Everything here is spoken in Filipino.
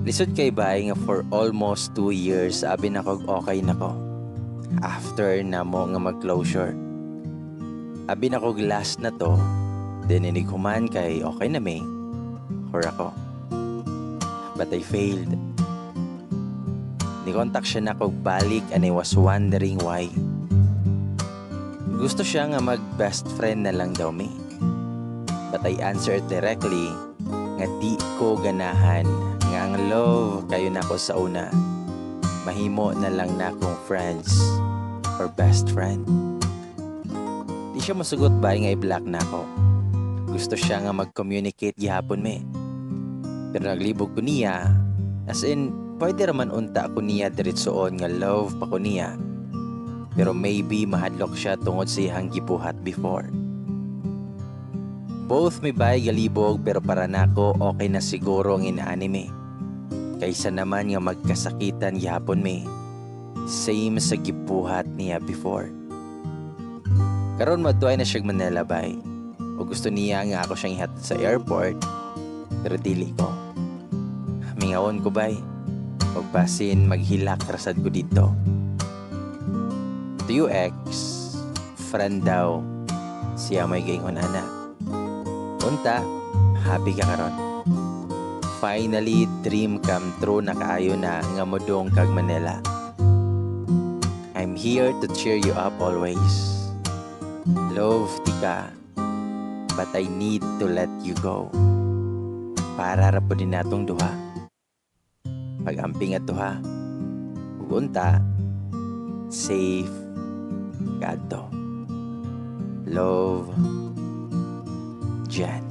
Lisod kay bay nga for almost 2 years abi na kog okay na ko. After na mo nga mag-closure. Abi na kog last na to, dininig human kay okay na may, or ako. But I failed. Ni-contact siya na kog balik and I was wondering why. Gusto siya nga mag-best friend na lang daw me. But I answered directly nga di ko ganahan nga ang love kayo na ko sa una. Mahimo na lang na akong friends or best friend. Di siya masugot ba nga i-block na ako. Gusto siya nga mag-communicate gihapon me. Pero naglibog ko niya, as in, pwede raman unta ko niya diretsoon nga love pa ko niya. Pero maybe mahadlok siya tungod sa iyang gibuhat before. Both may bay galibog pero para nako okay na siguro ang inaanime. Kaysa naman nga magkasakitan gihapon me. Same sa gibuhat niya before. Karon madtuay na siya Manila bay. O gusto niya nga ako siyang ihatid sa airport. Pero dili ko. Mingawon ko bay. Pagbasin maghilak rasad ko dito. To you ex, friend daw. Siya may gaingon ana. Unta, happy ka karon. Finally, dream come true na kaayo na nga modong kag Manila. I'm here to cheer you up always. Love tika, but I need to let you go. Para ra po din natong duha. Pag-amping ato ha. Unta, safe, kadto. Love, Jan.